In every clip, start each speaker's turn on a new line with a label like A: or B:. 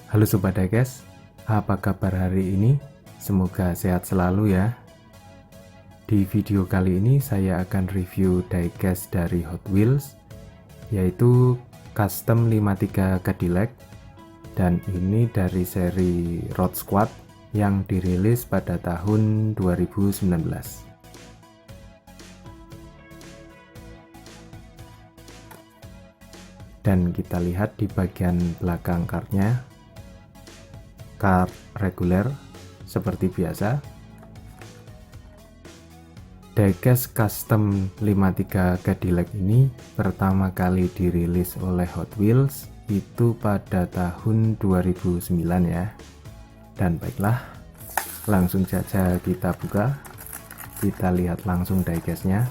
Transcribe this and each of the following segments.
A: Halo Sobat Diecast, apa kabar hari ini? Semoga sehat selalu ya. Di video kali ini saya akan review diecast dari Hot Wheels, yaitu Custom 53 Cadillac, dan ini dari seri Road Squad yang dirilis pada tahun 2019. Dan kita lihat di bagian belakang kartnya, kart reguler seperti biasa. Diecast Custom 53 Cadillac ini pertama kali dirilis oleh Hot Wheels itu pada tahun 2009 ya. Dan baiklah, langsung saja kita buka, kita lihat langsung diecastnya.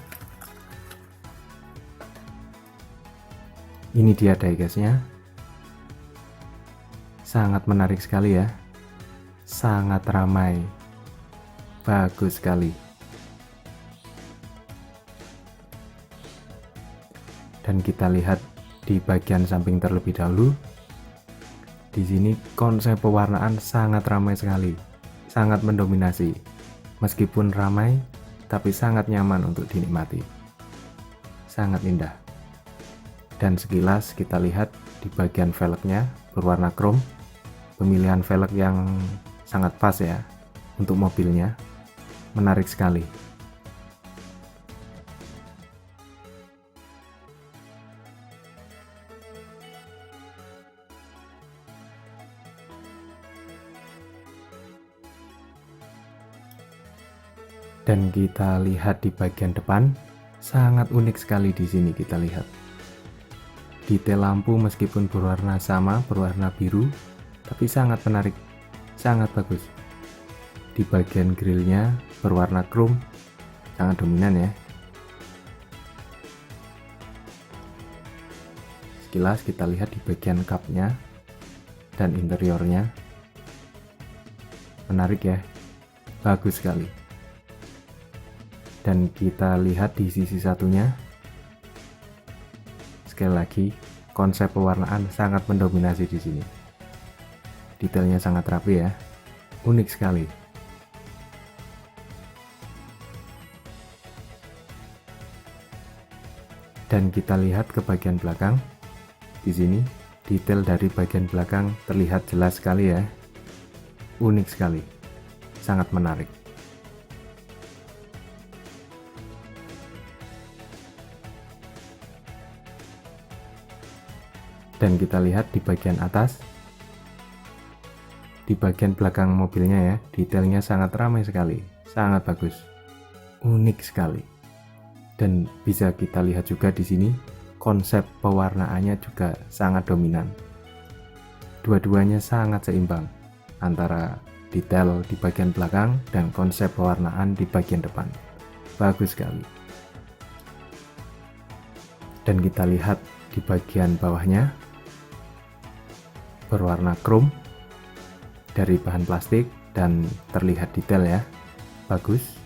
A: Ini dia diecastnya, sangat menarik sekali ya, sangat ramai, bagus sekali. Dan kita lihat di bagian samping terlebih dahulu. Di sini konsep pewarnaan sangat ramai sekali, sangat mendominasi. Meskipun ramai, tapi sangat nyaman untuk dinikmati, sangat indah. Dan sekilas kita lihat di bagian velgnya berwarna chrome, pemilihan velg yang sangat pas ya untuk mobilnya, menarik sekali. Dan kita lihat di bagian depan, sangat unik sekali di sini kita lihat. Detail lampu meskipun berwarna sama, berwarna biru, tapi sangat menarik, sangat bagus. Di bagian grillnya berwarna chrome, sangat dominan ya. Sekilas kita lihat di bagian cupnya dan interiornya, menarik ya, bagus sekali. Dan kita lihat di sisi satunya, sekali lagi konsep pewarnaan sangat mendominasi di sini. Detailnya sangat rapi ya, unik sekali. Dan kita lihat ke bagian belakang. Di sini detail dari bagian belakang terlihat jelas sekali ya, unik sekali, sangat menarik. Dan kita lihat di bagian atas, di bagian belakang mobilnya ya, detailnya sangat ramai sekali, sangat bagus, unik sekali. Dan bisa kita lihat juga di sini konsep pewarnaannya juga sangat dominan. Dua-duanya sangat seimbang antara detail di bagian belakang dan konsep pewarnaan di bagian depan, bagus sekali. Dan kita lihat di bagian bawahnya berwarna chrome dari bahan plastik dan terlihat detail ya, bagus.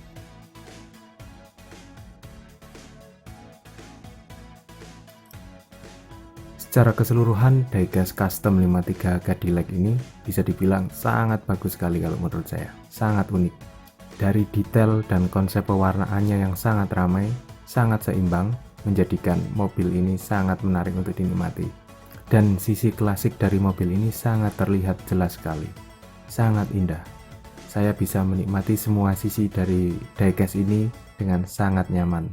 A: Secara keseluruhan diecast Custom 53 Cadillac ini bisa dibilang sangat bagus sekali kalau menurut saya, sangat unik. Dari detail dan konsep pewarnaannya yang sangat ramai, sangat seimbang, menjadikan mobil ini sangat menarik untuk dinikmati. Dan sisi klasik dari mobil ini sangat terlihat jelas sekali, sangat indah. Saya bisa menikmati semua sisi dari diecast ini dengan sangat nyaman.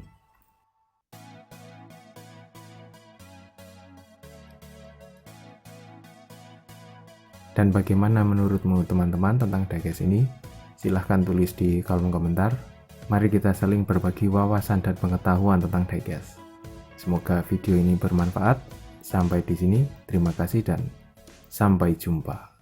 A: Dan bagaimana menurutmu teman-teman tentang diecast ini? Silahkan tulis di kolom komentar. Mari kita saling berbagi wawasan dan pengetahuan tentang diecast. Semoga video ini bermanfaat. Sampai di sini, terima kasih dan sampai jumpa.